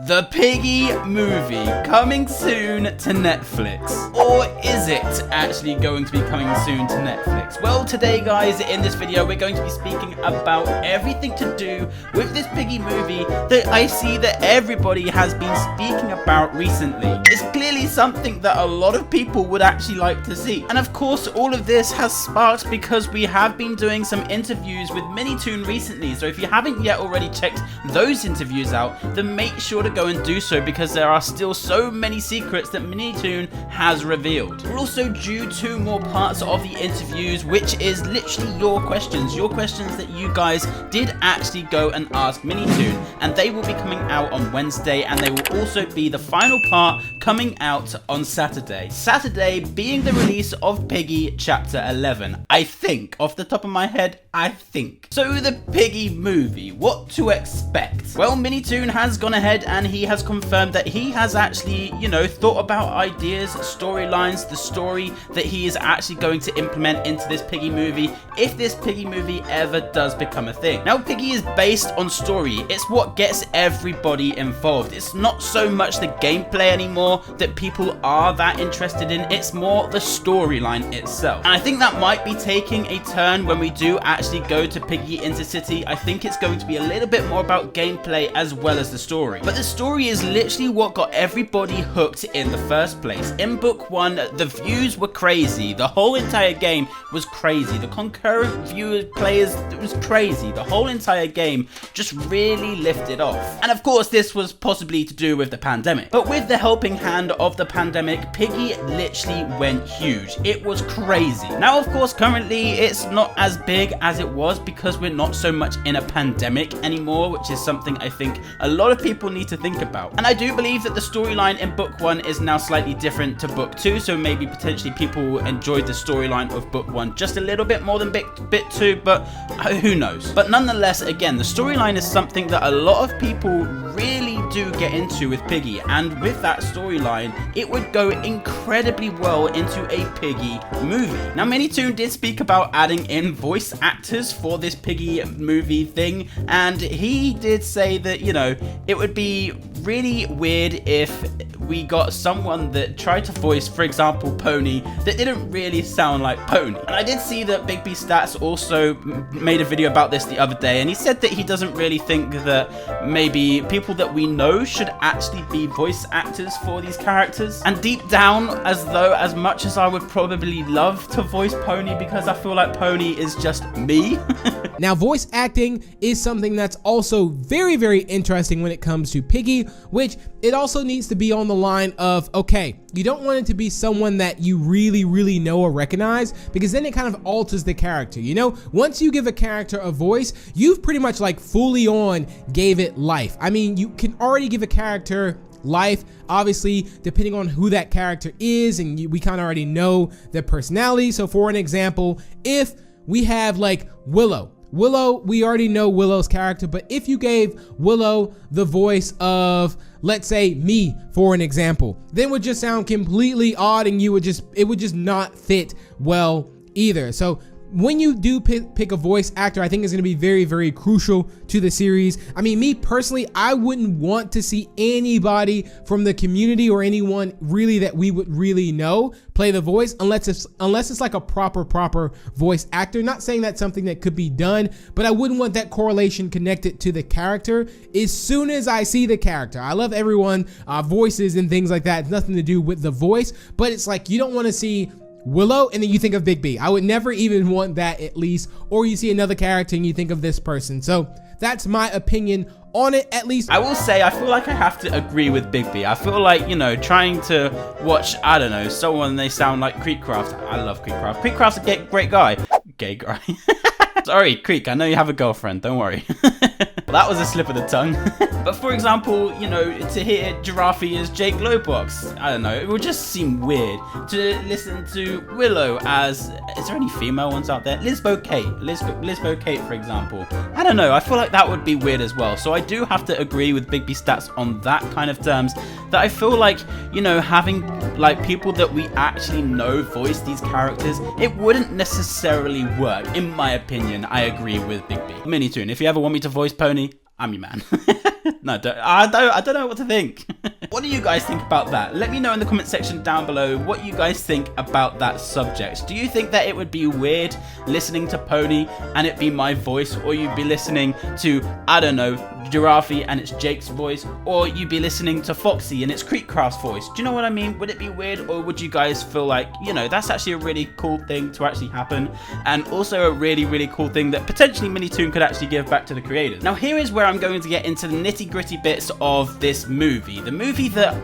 The Piggy movie coming soon to Netflix. Or is it actually going to be coming soon to Netflix? Well, today guys, in this video we're going to be speaking about everything to do with this Piggy movie that I see that everybody has been speaking about recently. It's clearly something that a lot of people would actually like to see. And of course, all of this has sparked because we have been doing some interviews with Minitoon recently. So if you haven't yet already checked those interviews out, then make sure to go and do so, because there are still so many secrets that Minitoon has revealed. We're also due 2 more parts of the interviews, which is literally your questions that you guys did actually go and ask Minitoon, and they will be coming out on Wednesday, and they will also be the final part coming out on Saturday. Saturday being the release of Piggy Chapter 11. I think, off the top of my head, I think. So the Piggy movie, what to expect? Well, Minitoon has gone ahead and he has confirmed that he has actually, thought about ideas, storylines, the story that he is actually going to implement into this Piggy movie if this Piggy movie ever does become a thing. Now, Piggy is based on story. It's what gets everybody involved. It's not so much the gameplay anymore that people are that interested in. It's more the storyline itself. And I think that might be taking a turn when we do actually go to Piggy Intercity. I think it's going to be a little bit more about gameplay as well as the story. But the story is literally what got everybody hooked in the first place. In book 1, the views were crazy. The whole entire game was crazy. The concurrent players, it was crazy. The whole entire game just really lifted off. And of course, this was possibly to do with the pandemic. But with the helping hand of the pandemic, Piggy literally went huge. It was crazy. Now, of course, currently it's not as big as it was because we're not so much in a pandemic anymore, which is something I think a lot of people need to think about. And I do believe that the storyline in book 1 is now slightly different to book 2, so maybe potentially people enjoyed the storyline of book 1 just a little bit more than bit 2, but who knows. But nonetheless, again, the storyline is something that a lot of people really do get into with Piggy, and with that storyline, it would go incredibly well into a Piggy movie. Now, Minitoon did speak about adding in voice actors for this Piggy movie thing, and he did say that, it would be really weird if we got someone that tried to voice, for example, Pony, that didn't really sound like Pony. And I did see that BigB Stats also made a video about this the other day, and he said that he doesn't really think that maybe people that we know should actually be voice actors for these characters. And deep down, as much as I would probably love to voice Pony, because I feel like Pony is just me. Now, voice acting is something that's also very, very interesting when it comes to Piggy, which it also needs to be on the line of, okay, you don't want it to be someone that you really, really know or recognize, because then it kind of alters the character. Once you give a character a voice, you've pretty much like fully on gave it life. I mean, you can already give a character life, obviously, depending on who that character is, and we kind of already know their personality. So for an example, if we have like Willow, we already know Willow's character, but if you gave Willow the voice of, let's say, me, for an example, then it would just sound completely odd, and it would just not fit well either. So when you do pick a voice actor, I think is going to be very, very crucial to the series. I mean, me personally, I wouldn't want to see anybody from the community or anyone really that we would really know play the voice unless it's like a proper voice actor. Not saying that's something that could be done, but I wouldn't want that correlation connected to the character as soon as I see the character. I love everyone, voices and things like that. It's nothing to do with the voice, but it's like you don't want to see Willow and then you think of BigB. I would never even want that, at least. Or you see another character and you think of this person. So that's my opinion on it, at least. I will say, I feel like I have to agree with BigB. I feel like, trying to watch, I don't know, someone they sound like Creekcraft. I love Creekcraft. Creekcraft's a great guy. Gay guy. Sorry, Creek, I know you have a girlfriend, don't worry. That was a slip of the tongue. But for example, to hear Giraffe as Jake Glowbox, I don't know, it would just seem weird to listen to Willow as, is there any female ones out there? Lisbo Kate, for example. I don't know, I feel like that would be weird as well. So I do have to agree with BigB Stats on that kind of terms, that I feel like, having like people that we actually know voice these characters, it wouldn't necessarily work. In my opinion, I agree with BigB. Minitoon, if you ever want me to voice Pony, I'm your man. No, I don't know what to think. What do you guys think about that? Let me know in the comment section down below what you guys think about that subject. Do you think that it would be weird listening to Pony and it be my voice, or you'd be listening to, I don't know, Giraffe and it's Jake's voice, or you'd be listening to Foxy and it's Creekcraft's voice? Do you know what I mean? Would it be weird, or would you guys feel like, you know, that's actually a really cool thing to actually happen, and also a really cool thing that potentially Minitoon could actually give back to the creators? Now here is where I'm going to get into the nitty-gritty bits of this movie. The movie that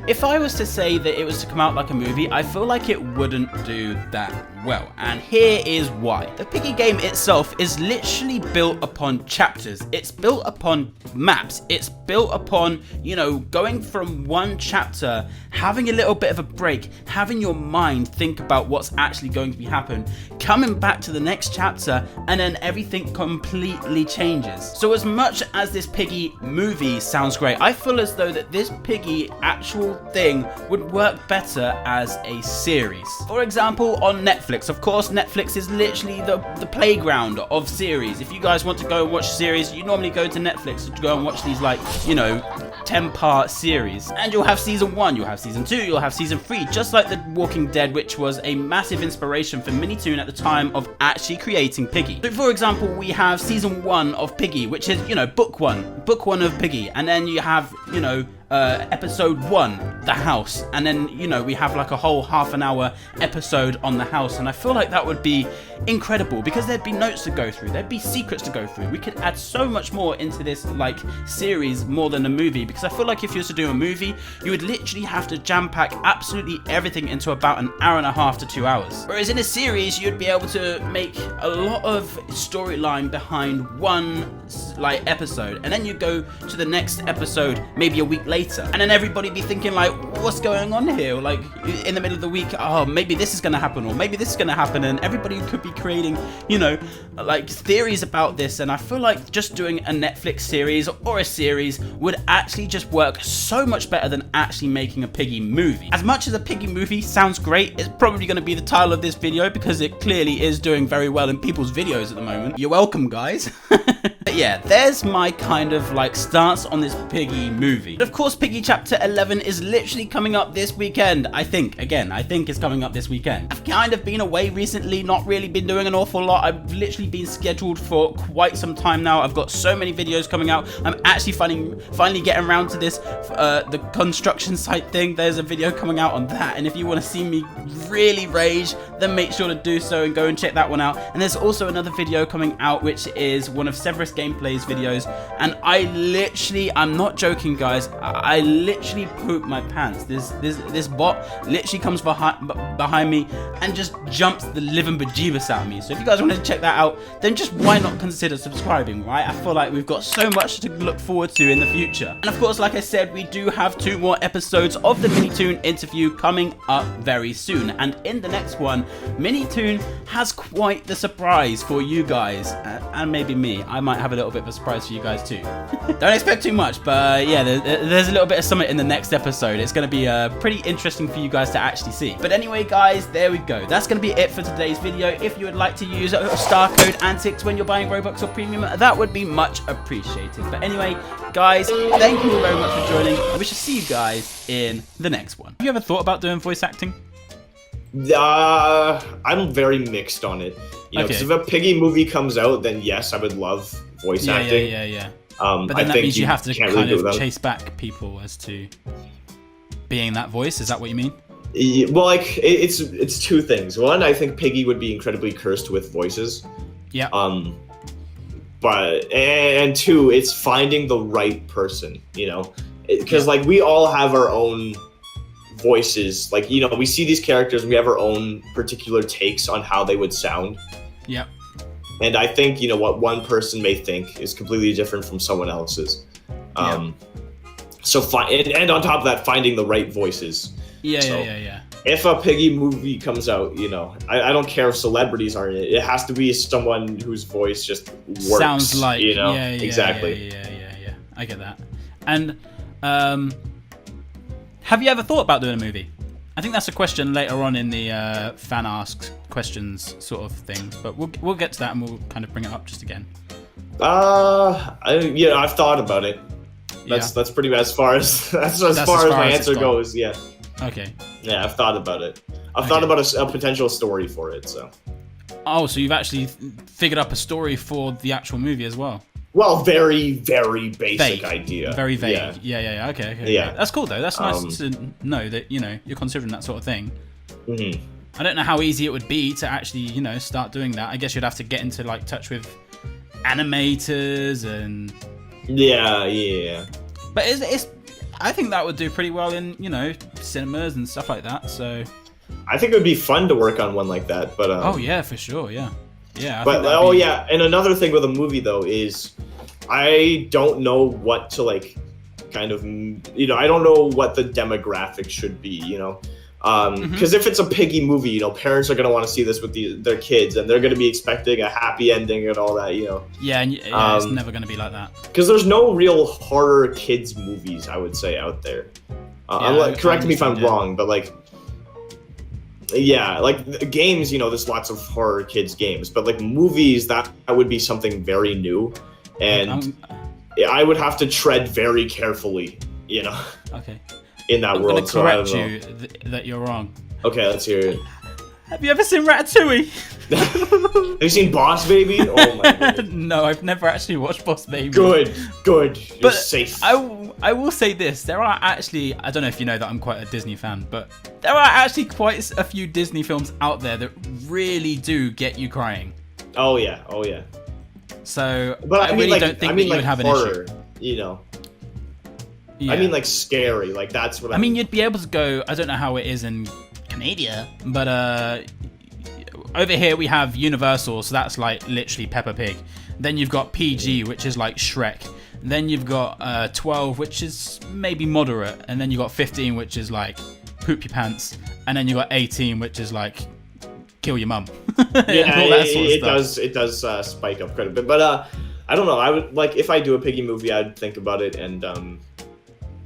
if I was to say that it was to come out like a movie, I feel like it wouldn't do that well, and here is why. The Piggy game itself is literally built upon chapters. It's built upon maps. It's built upon, you know, going from one chapter, having a little bit of a break, having your mind think about what's actually going to be happening, coming back to the next chapter, and then everything completely changes. So as much as this Piggy movie sounds great, I feel as though that this Piggy actual thing would work better as a series. For example, on Netflix. Of course, Netflix is literally the playground of series. If you guys want to go and watch series, you normally go to Netflix to go and watch these, like, you know, 10-part series. And you'll have season 1, you'll have season 2, you'll have season 3, just like The Walking Dead, which was a massive inspiration for Minitoon at the time of actually creating Piggy. So for example, we have season 1 of Piggy, which is, you know, book one of Piggy, and then you have, you know, episode 1, the house, and then, you know, we have like a whole half-an-hour episode on the house, and I feel like that would be incredible because there'd be notes to go through, there'd be secrets to go through. We could add so much more into this, like, series more than a movie, because I feel like if you were to do a movie, you would literally have to jam-pack absolutely everything into about an hour and a half to 2 hours. Whereas in a series, you'd be able to make a lot of storyline behind one, like, episode, and then you go to the next episode maybe a week later, and then everybody be thinking like, what's going on here? Or like in the middle of the week, oh, maybe this is gonna happen, or maybe this is gonna happen, and everybody could be creating, you know, like theories about this. And I feel like just doing a Netflix series or a series would actually just work so much better than actually making a Piggy movie. As much as a Piggy movie sounds great, it's probably going to be the title of this video because it clearly is doing very well in people's videos at the moment. You're welcome, guys. But yeah, there's my kind of like stance on this Piggy movie. But of course, Piggy Chapter 11 is literally coming up this weekend. I think it's coming up this weekend. I've kind of been away recently, not really been doing an awful lot. I've literally been scheduled for quite some time now. I've got so many videos coming out. I'm actually finally getting around to this, the construction site thing. There's a video coming out on that, and if you want to see me really rage, then make sure to do so and go and check that one out. And there's also another video coming out, which is one of Severus Gameplay's videos, and I'm not joking, guys, I literally pooped my pants. This bot literally comes behind me and just jumps the living bejeebus out of me. So if you guys want to check that out, then just why not consider subscribing, right? I feel like we've got so much to look forward to in the future. And of course, like I said, we do have 2 more episodes of the Minitoon interview coming up very soon, and in the next one, Minitoon has quite the surprise for you guys, and maybe me. I might have a little bit of a surprise for you guys too. Don't expect too much, but yeah, there's a little bit of something in the next episode. It's going to be pretty interesting for you guys to actually see. But anyway, guys, there we go. That's going to be it for today's video. If you would like to use star code Antixx when you're buying Robux or Premium, that would be much appreciated. But anyway, guys, thank you very much for joining, and we shall see you guys in the next one. Have you ever thought about doing voice acting? I'm very mixed on it. You know, because if a Piggy movie comes out, then yes, I would love voice acting. Yeah. But then that means you have to kind of chase back people as to being that voice. Is that what you mean? Well, like it's 2 things. One, I think Piggy would be incredibly cursed with voices. Yeah. And 2, it's finding the right person. You know, because like we all have our own voices. Like, you know, we see these characters and we have our own particular takes on how they would sound. Yeah. And I think, you know, what one person may think is completely different from someone else's. So and on top of that, finding the right voices. Yeah. If a Piggy movie comes out, you know, I don't care if celebrities are in it. It has to be someone whose voice just works. Sounds like, you know, exactly. Yeah. I get that. And have you ever thought about doing a movie? I think that's a question later on in the fan asks questions sort of thing, but we'll get to that and we'll kind of bring it up just again. Yeah, I've thought about it. That's pretty much as far as my answer goes. Yeah. Okay. Yeah, I've thought about it. I've thought about a potential story for it. So. Oh, so you've actually figured up a story for the actual movie as well? Well, very, very basic idea. Very vague. Yeah. Okay. Yeah. That's cool though. That's nice to know that you're considering that sort of thing. Mm-hmm. I don't know how easy it would be to actually start doing that. I guess you'd have to get into like touch with animators and. Yeah. But it's I think that would do pretty well in cinemas and stuff like that. So. I think it would be fun to work on one like that, but. Oh yeah, for sure. Yeah. But and another thing with a movie though is I don't know what to like kind of I don't know what the demographic should be, because if it's a Piggy movie, parents are going to want to see this with their kids and they're going to be expecting a happy ending and all that, Yeah, it's never going to be like that. Because there's no real horror kids movies, I would say, out there. Correct me if I'm wrong, but like games, there's lots of horror kids games, but like movies, that would be something very new, and I would have to tread very carefully, Okay. in that I'm world. I'm going to correct you that you're wrong. Okay, let's hear it. Have you ever seen Ratatouille? Have you seen Boss Baby? Oh my goodness. No, I've never actually watched Boss Baby. Good. You're but safe. I will say this. There are actually, I don't know if you know that I'm quite a Disney fan, but there are actually quite a few Disney films out there that really do get you crying. Oh yeah. So, but I really don't think that you would have horror, an issue. Yeah. I mean like scary, like that's what I mean. You'd be able to go, I don't know how it is in Canada, but over here we have Universal, so that's like literally Peppa Pig. Then you've got PG, which is like Shrek. Then you've got 12, which is maybe moderate, and then you've got 15, which is like poop your pants, and then you've got 18, which is like kill your mum. Yeah, all that sort of stuff. It does spike up quite a bit, but I don't know. I would like if I do a Piggy movie, I'd think about it, and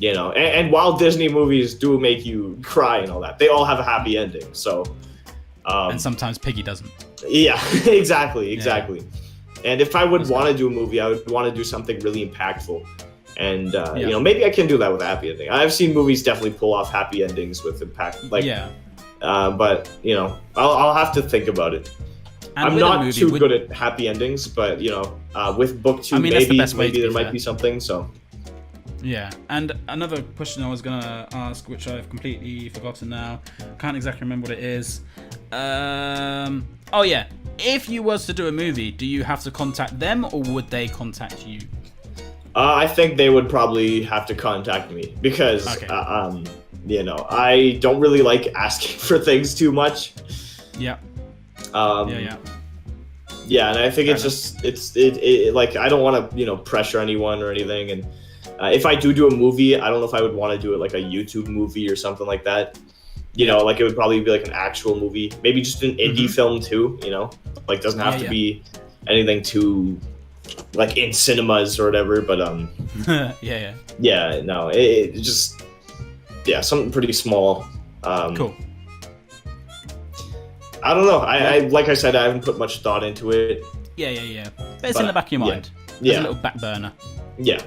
and while Disney movies do make you cry and all that, they all have a happy ending. So, and sometimes Piggy doesn't. Yeah, exactly. Yeah. And if I would want to do a movie, I would want to do something really impactful. And maybe I can do that with a happy ending. I've seen movies definitely pull off happy endings with impact. But I'll have to think about it. And I'm not too good at happy endings, but with book 2, maybe there might be something. So. Yeah, and another question I was gonna ask, which I've completely forgotten now. Can't exactly remember what it is. Oh yeah, if you was to do a movie, do you have to contact them or would they contact you? I think they would probably have to contact me because I don't really like asking for things too much. Yeah. Yeah, and I think it's like I don't want to pressure anyone or anything, and if I do a movie, I don't know if I would want to do it like a YouTube movie or something like that. Like it would probably be like an actual movie, maybe just an indie film too. Like doesn't have to be anything too like in cinemas or whatever. But it just something pretty small. Cool. I don't know. I like I said, I haven't put much thought into it. Yeah. But it's in the back of your mind. There's a little back burner. Yeah.